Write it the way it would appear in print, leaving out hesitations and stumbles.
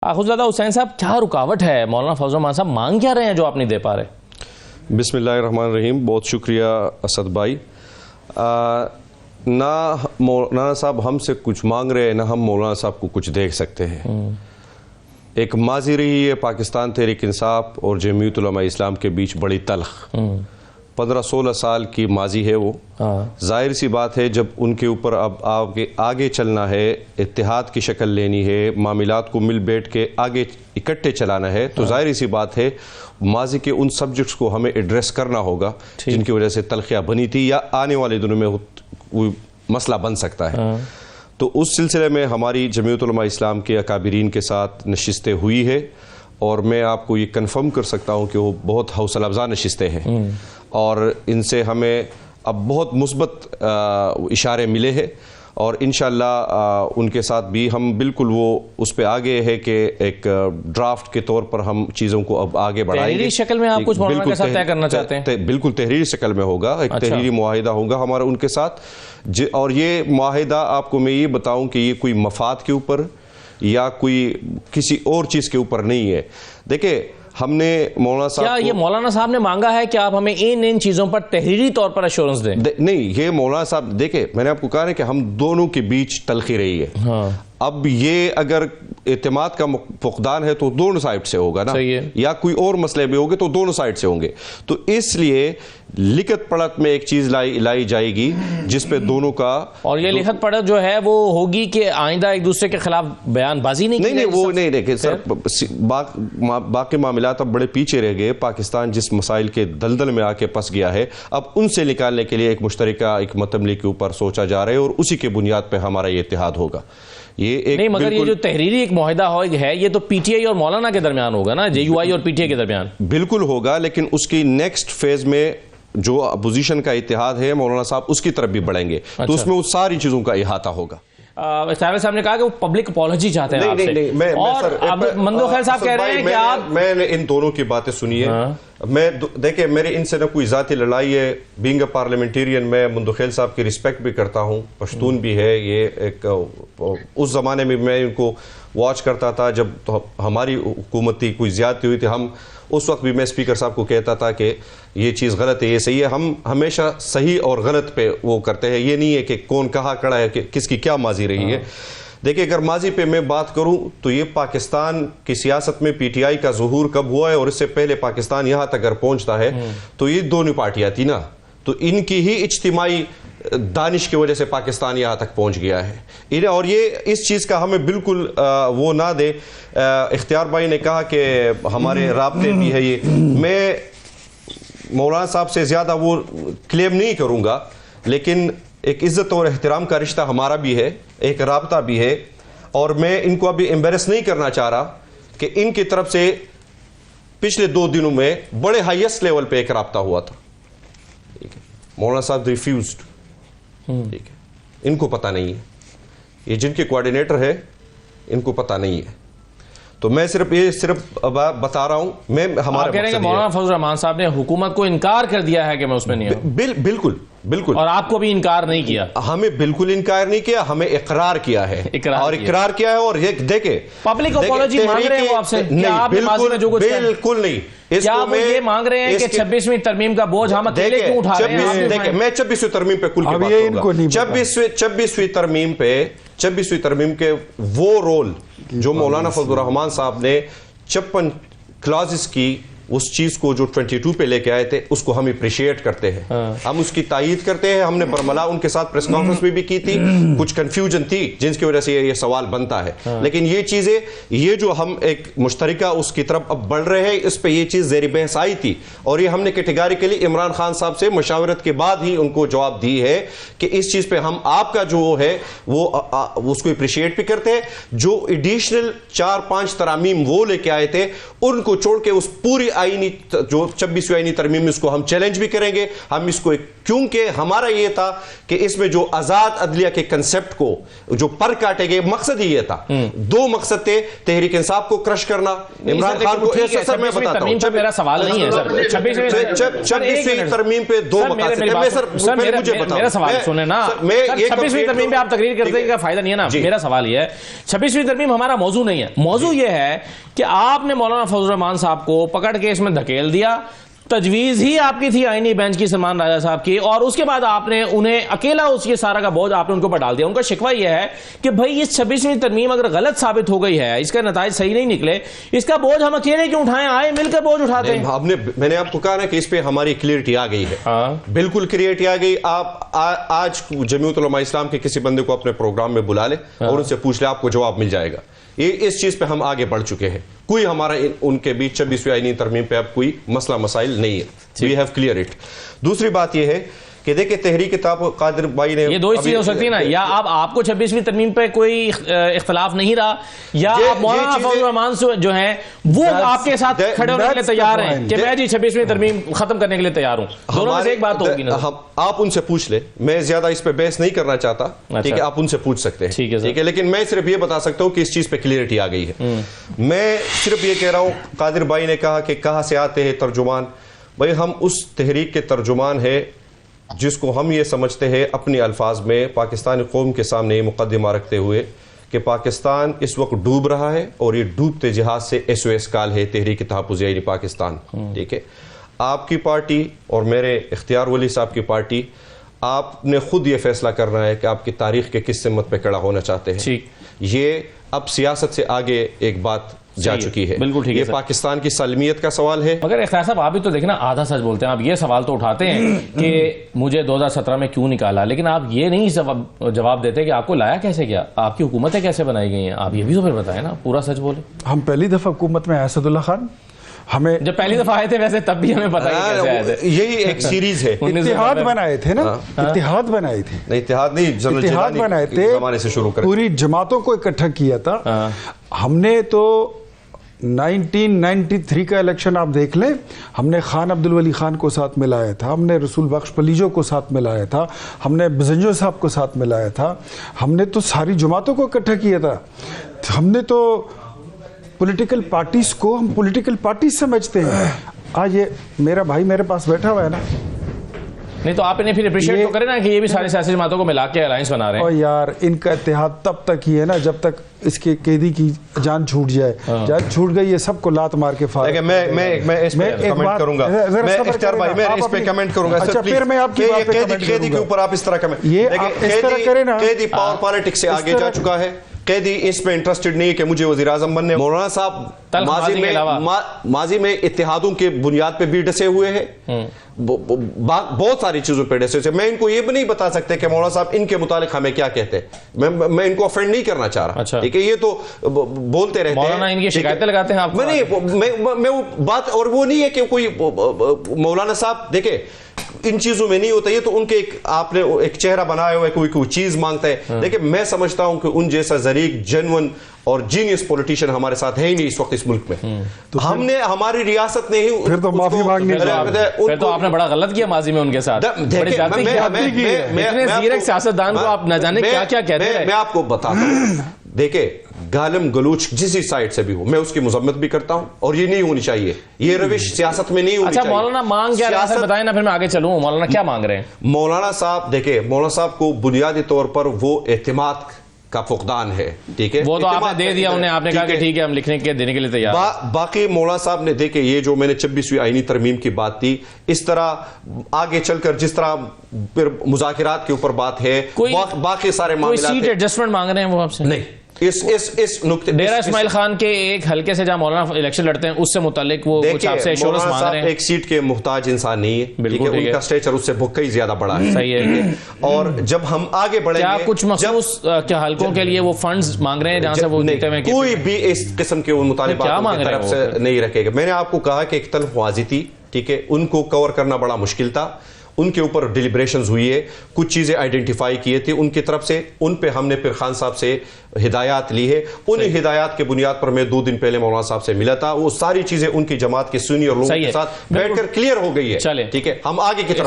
آخوذزادہ حسین صاحب، کیا رکاوٹ ہے؟ مولانا فضل الرحمان صاحب مانگ کیا رہے ہیں جو آپ نہیں دے پا رہے؟ بسم اللہ الرحمن الرحیم. بہت شکریہ اسد بھائی. نہ مولانا صاحب ہم سے کچھ مانگ رہے ہیں، نہ ہم مولانا صاحب کو کچھ دیکھ سکتے ہیں. ایک ماضی رہی ہے پاکستان تحریک انصاف اور جمعیت علماء اسلام کے بیچ بڑی تلخ. 15-16 سال کی ماضی ہے وہ. ظاہر سی بات ہے جب ان کے اوپر اب آگے چلنا ہے، اتحاد کی شکل لینی ہے، معاملات کو مل بیٹھ کے آگے اکٹھے چلانا ہے، تو ظاہر سی بات ہے ماضی کے ان سبجیکٹس کو ہمیں ایڈریس کرنا ہوگا جن کی وجہ سے تلخیاں بنی تھی یا آنے والے دنوں میں مسئلہ بن سکتا ہے. تو اس سلسلے میں ہماری جمعیت علماء اسلام کے اکابرین کے ساتھ نشستیں ہوئی ہے، اور میں آپ کو یہ کنفرم کر سکتا ہوں کہ وہ بہت حوصلہ افزا نشستیں ہیں، اور ان سے ہمیں اب بہت مثبت اشارے ملے ہیں، اور انشاءاللہ ان کے ساتھ بھی ہم بالکل وہ اس پہ آگے ہے کہ ایک ڈرافٹ کے طور پر ہم چیزوں کو اب آگے بڑھائیں گے. تحریری شکل میں آپ کچھ مولانا کے ساتھ طے کرنا چاہتے ہیں؟ بالکل تحریری شکل میں ہوگا، ایک تحریری معاہدہ ہوگا ہمارا ان کے ساتھ. اور یہ معاہدہ آپ کو میں یہ بتاؤں کہ یہ کوئی مفاد کے اوپر یا کوئی کسی اور چیز کے اوپر نہیں ہے. دیکھیں ہم نے مولانا صاحب کیا یہ مولانا صاحب نے مانگا ہے کہ آپ ہمیں ان چیزوں پر تحریری طور پر ایشورنس دیں؟ نہیں، یہ مولانا صاحب دیکھیں میں نے آپ کو کہا ہے کہ ہم دونوں کے بیچ تلخی رہی ہے. اب یہ اگر اعتماد کا فقدان ہے تو دونوں سائڈ سے ہوگا نا، یا کوئی اور مسئلے بھی ہوگے تو دونوں سائڈ سے ہوں گے. تو اس لیے لکھت پڑھت میں ایک چیز لائی جائے گی جس پہ دونوں کا، اور یہ لکھت پڑھت جو ہے وہ ہوگی کہ آئندہ ایک دوسرے کے خلاف بیان بازی نہیں وہ نہیں دیکھیں سر، باقی معاملات اب بڑے پیچھے رہ گئے. پاکستان جس مسائل کے دلدل میں آ کے پس گیا ہے، اب ان سے نکالنے کے لیے ایک مشترکہ ایک متملی کے اوپر سوچا جا رہا ہے، اور اسی کے بنیاد پہ ہمارا یہ اتحاد ہوگا. نہیں مگر یہ جو تحریری ایک معاہدہ ہے یہ تو پی ٹی آئی اور مولانا کے درمیان ہوگا نا، جے یو آئی اور پی ٹی آئی کے درمیان. بالکل ہوگا، لیکن اس کی نیکسٹ فیز میں جو اپوزیشن کا اتحاد ہے مولانا صاحب اس کی طرف بھی بڑھیں گے، تو اس میں وہ ساری چیزوں کا احاطہ ہوگا. صاحب نے کہا کہ وہ پبلک اپالوجی چاہتے ہیں آپ سے، اور اب مندو خیل صاحب کہہ رہے ہیں کہ آپ، میں نے ان دونوں کی باتیں سنی ہے. میں دیکھیں میرے ان سے نہ کوئی ذاتی لڑائی ہے. بینگ اے پارلیمنٹیرین میں مندو خیل صاحب کی رسپیکٹ بھی کرتا ہوں، پشتون بھی ہے. یہ ایک اس زمانے میں میں ان کو واچ کرتا تھا جب ہماری حکومت تھی، کوئی زیادتی ہوئی تھی، ہم اس وقت بھی میں اسپیکر صاحب کو کہتا تھا کہ یہ چیز غلط ہے، یہ صحیح ہے. ہم ہمیشہ صحیح اور غلط پہ وہ کرتے ہیں، یہ نہیں ہے کہ کون کہاں کھڑا ہے، کہ کس کی کیا ماضی رہی ہے. دیکھیں اگر ماضی پہ میں بات کروں تو یہ پاکستان کی سیاست میں پی ٹی آئی کا ظہور کب ہوا ہے، اور اس سے پہلے پاکستان یہاں تک اگر پہنچتا ہے تو یہ دونوں پارٹیاں تھی نا، تو ان کی ہی اجتماعی دانش کی وجہ سے پاکستان یہاں تک پہنچ گیا ہے. اور یہ اس چیز کا ہمیں بالکل وہ نہ دے. اختیار بھائی نے کہا کہ ہمارے رابطے بھی ہے، یہ میں مولانا صاحب سے زیادہ وہ کلیم نہیں کروں گا، لیکن ایک عزت اور احترام کا رشتہ ہمارا بھی ہے، ایک رابطہ بھی ہے. اور میں ان کو ابھی ایمبیرس نہیں کرنا چاہ رہا کہ ان کی طرف سے پچھلے 2 دنوں میں بڑے ہائیسٹ لیول پہ ایک رابطہ ہوا تھا. مولانا صاحب ریفیوزڈ. ٹھیک ہے، ان کو پتہ نہیں ہے، یہ جن کے کوارڈینیٹر ہے ان کو پتہ نہیں ہے. تو میں صرف بتا رہا ہوں. میں ہمارا کہہ رہے ہیں کہ مولانا فضل الرحمان صاحب نے حکومت کو انکار کر دیا ہے کہ میں اس میں نہیں ہوں. بالکل. اور آپ کو بھی انکار نہیں کیا؟ ہمیں بالکل انکار نہیں کیا، ہمیں اقرار کیا ہے، اور اقرار کیا ہے. اور یہ دیکھیں پبلک اپالوجی مانگ رہے ہیں وہ آپ سے؟ بالکل نہیں. کیا وہ یہ مانگ رہے ہیں کہ 26ویں ترمیم کا بوجھ ہم اکیلے کیوں اٹھا رہے ہیں؟ دیکھیں میں 26ویں ترمیم پہ کل کی بات کروں گا. 26ویں ترمیم کے وہ رول جو مولانا فضل الرحمان صاحب نے 56 کلازز کی اس چیز کو جو 22 پہ لے کے آئے تھے، اس کو ہم اپریشیٹ کرتے ہیں، ہم اس کی تائید کرتے ہیں. ہم نے برملا ان کے ساتھ پریس کانفرنس بھی کی تھی، کچھ کنفیوژن تھی جن کی وجہ سے یہ سوال بنتا ہے. لیکن یہ چیزیں، یہ جو ہم ایک مشترکہ اس کی طرف اب بڑھ رہے ہیں، اس پہ یہ چیز زیر بحث آئی تھی، اور یہ ہم نے کیٹیگریکلی عمران خان صاحب سے مشاورت کے بعد ہی ان کو جواب دی ہے کہ اس چیز پہ ہم آپ کا جو ہے وہ اس کو اپریشیٹ بھی کرتے ہیں. جو ایڈیشنل 4-5 ترامیم وہ لے کے آئے تھے، ان کو چھوڑ کے اس پوری آئینی جو 26ویں آئینی ترمیم اس کو ہم چیلنج بھی کریں گے. ہم اس کو کیونکہ ہمارا یہ تھا کہ اس میں جو آزاد عدلیہ کے کنسپٹ کو جو پر کاٹے گئے, مقصد ہی یہ تھا. 2 مقصد تھے, تحریک انصاف کو کرش کرنا, عمران خان کو. سر میں بتاتا ہوں, میرا سوال نہیں ہے سر. 26ویں ترمیم پہ 2 مقاصد. میرا سوال سنیں نا, 26ویں ترمیم پہ آپ تقریر کرنے کا فائدہ نہیں ہے نا. میرا سوال یہ ہے, 26ویں ترمیم ہمارا موضوع نہیں ہے. موضوع یہ ہے کہ آپ نے مولانا فضل الرحمان صاحب کو پکڑ کے اس میں دھکیل دیا. تجویز ہی آپ کی تھی آئینی بینچ کی سلمان راجہ صاحب کی, اور اس کے بعد آپ نے انہیں اکیلا اس کے سارا کا بوجھ آپ نے ان کو ڈال دیا. ان کا شکوہ یہ ہے کہ بھائی اس 26ویں ترمیم اگر غلط ثابت ہو گئی ہے, اس کا نتائج صحیح نہیں نکلے, اس کا بوجھ ہم اکیلے کیوں اٹھائیں, آئے مل کر بوجھ اٹھاتے ہیں. میں نے آپ کو کہا نا کہ اس پہ ہماری کلیئرٹی آ گئی ہے, بالکل کلیئرٹی آ گئی. آپ آج جمعیت علماء اسلام کے کسی بندے کو اپنے پروگرام میں بلا لیں اور ان سے پوچھ لیں, آپ کو جواب مل جائے گا. یہ اس چیز پہ ہم آگے بڑھ چکے ہیں. کوئی ہمارا ان کے بیچ 26ویں آئینی ترمیم پہ اب کوئی مسئلہ مسائل نہیں ہے. We have clear it. دوسری بات یہ ہے کہ دیکھیں تحریک قادر بھائی نے, یہ 2 چیزیں ہو سکتی ہیں نا, یا آپ کو 26ویں ترمیم پہ کوئی اختلاف نہیں رہا, یا آپ مولانا فضل الرحمان جو ہیں وہ آپ کے ساتھ کھڑے ہونے کے لیے تیار ہیں کہ میں جی 26ویں ترمیم ختم کرنے کے لیے تیار ہوں. دونوں میں سے ایک بات ہوگی نا. آپ ان سے پوچھ لیں, میں زیادہ اس پہ بحث نہیں کرنا چاہتا, ٹھیک ہے, آپ ان سے پوچھ سکتے ہیں, ٹھیک ہے, لیکن میں صرف یہ بتا سکتا ہوں کہ اس چیز پہ کلیئرٹی آ گئی ہے. میں صرف یہ کہہ رہا ہوں, قادر بھائی نے کہا کہ کہاں سے آتے ہیں ترجمان. بھائی ہم اس تحریک کے ترجمان ہیں جس کو ہم یہ سمجھتے ہیں اپنے الفاظ میں پاکستانی قوم کے سامنے یہ مقدمہ رکھتے ہوئے کہ پاکستان اس وقت ڈوب رہا ہے, اور یہ ڈوبتے جہاز سے SOS کال ہے تحریک تحفظ یعنی پاکستان. ٹھیک ہے, آپ کی پارٹی اور میرے اختیار ولی صاحب کی پارٹی, آپ نے خود یہ فیصلہ کرنا ہے کہ آپ کی تاریخ کے کس سمت پہ کھڑا ہونا چاہتے ہیں. یہ اب سیاست سے آگے ایک بات جا چکی ہے. بالکل ٹھیک ہے, یہ پاکستان کی سالمیت کا سوال ہے. مگر اختیار صاحب آپ بھی تو دیکھنا آدھا سچ بولتے ہیں. آپ یہ سوال تو اٹھاتے ہیں کہ مجھے 2017 میں کیوں نکالا, لیکن آپ یہ نہیں جواب دیتے کہ آپ کو لایا کیسے گیا, آپ کی حکومتیں کیسے بنائی گئی ہیں. آپ یہ بھی تو پھر بتائیں نا, پورا سچ بولیں. ہم پہلی دفعہ حکومت میں اسد اللہ خان, ہمیں جب پہلی دفعہ آئے تھے ویسے تب بھی ہمیں پتہ ہے کیسے آئے تھے. یہی ایک سیریز ہے. اتحاد بنائے تھے نا, اتحاد بنائے تھے. اتحاد نہیں, اتحاد بنائے تھے, زمانے سے شروع کریں, پوری جماعتوں کو اکٹھا کیا تھا. ہم نے تو 1993 کا الیکشن آپ دیکھ لیں, ہم نے خان عبد الولی خان کو ساتھ ملایا تھا, ہم نے رسول بخش پلیجو کو ساتھ ملایا تھا, ہم نے بزنجو صاحب کو ساتھ ملایا تھا. ہم نے تو ساری جماعتوں کو اکٹھا کیا تھا. ہم نے تو پولیٹیکل پارٹیز کو ہم پولیٹیکل پارٹیز سمجھتے ہیں. آج یہ میرا بھائی میرے پاس بیٹھا ہوا ہے نا, نہیں تو آپ انہیں پھر اپریشیٹ تو کریں نا کہ یہ بھی سارے سیاسی جماعتوں کو ملا کے الائنس بنا رہے ہیں. اور یار ان کا اتحاد تب تک ہی ہے نا جب تک اس کے قیدی کی جان چھوٹ جائے. جان چھوٹ گئی, یہ سب کو لات مار کے فارغ. میں اس پہ کمنٹ کروں گا, میں اختیار بھائی میں اس پہ کمنٹ کروں گا. اچھا پھر میں آپ کی بات پہ کمنٹ قیدی کے اوپر آپ اس طرح کمنٹ, یہ اس طرح کریں نا, قیدی پاور پالیٹکس سے آگے جا چکا ہے. قیدی اس میں انٹرسٹڈ نہیں کہ مجھے وزیر اعظم بننے. مولانا صاحب ماضی میں اتحادوں کے بنیاد پہ بھی ڈسے ہوئے ہیں, بہت ساری چیزوں پہ ڈسے ہوئے. میں ان کو یہ بھی نہیں بتا سکتے کہ مولانا صاحب ان کے متعلق ہمیں کیا کہتے ہیں. میں ان کو افینڈ نہیں کرنا چاہ رہا, ٹھیک ہے, یہ تو بولتے رہتے ہیں. مولانا ان کی شکایتیں لگاتے ہیں آپ کو. میں وہ بات, اور وہ نہیں ہے کہ کوئی مولانا صاحب دیکھیں ان چیزوں میں نہیں ہوتا. یہ تو ان کے آپ نے ایک چہرہ بنایا ہوا ہے, کوئی چیز مانگتا ہے. لیکن میں سمجھتا ہوں کہ ان جیسا ذریق جنون اور جینیس پولیٹیشین ہمارے ساتھ ہے ہی نہیں اس وقت اس ملک میں. ہم نے, ہماری ریاست نے ہی پھر تو معافی مانگنی, پھر تو آپ نے بڑا غلط کیا ماضی میں ان کے ساتھ. بڑی زیادتی کی, اتنے زیرک سیاستدان کو آپ نہ جانے کیا کیا کہتے ہیں. میں آپ کو بتاتا ہوں, دیکھیں غالم گلوچ جسی سائٹ سے بھی ہو, میں اس کی مذمت بھی کرتا ہوں, اور یہ نہیں ہونی چاہیے. یہ روش سیاست میں نہیں ہونی چاہیے. اچھا مولانا مانگ کیا رہے ہیں بتائیں نا, پھر میں آگے چلوں. مولانا کیا مانگ رہے ہیں؟ مولانا صاحب دیکھیں, مولانا صاحب کو بنیادی طور پر وہ اعتماد کا فقدان ہے, ٹھیک ہے, وہ تو آپ نے دے دیا انہیں, آپ نے کہا کہ ٹھیک ہے ہم لکھنے کے دینے کے لیے تیار. باقی مولانا صاحب نے دیکھیں یہ جو میں نے 26ویں آئینی ترمیم کی بات تھی, اس طرح آگے چل کر جس طرح پھر مذاکرات کے اوپر بات ہے, باقی سارے معاملات, کوئی سیٹ ایڈجسٹمنٹ مانگ رہے ہیں وہ آپ سے؟ نہیں, اس نقطے ڈیرہ اسماعیل خان کے ایک حلقے سے جہاں مولانا الیکشن لڑتے ہیں اس سے متعلق وہ کچھ آپ سے ایشورنس مانگ رہے ہیں. ایک سیٹ کے محتاج انسان نہیں ہے, بالکل ان کا سٹیچر اس سے کئی زیادہ بڑا ہے. صحیح ہے. اور جب ہم آگے بڑھیں کیا کچھ مخصوص کیا حلقوں کے لیے وہ فنڈز مانگ رہے ہیں جہاں سے وہ دیتے ہوئے کوئی بھی اس قسم کے ان مطالبات کی طرف سے نہیں رکھے گا. میں نے آپ کو کہا کہ ایک طلب واضح تھی, ٹھیک ہے, ان کو کور کرنا بڑا مشکل تھا. ان کے اوپر ڈیلیبریشنز ہوئی ہے, کچھ چیزیں آئیڈینٹیفائی کیے تھے ان کی طرف سے, ان پہ ہم نے پھر خان صاحب سے ہدایات لی ہے. ان ہدایات کے بنیاد پر میں 2 دن پہلے مولانا صاحب سے ملا تھا, وہ ساری چیزیں ان کی جماعت کے سینئر لوگوں کے ساتھ بیٹھ کر کلیئر ہو گئی ہے. ٹھیک ہے, ہم آگے کی طرف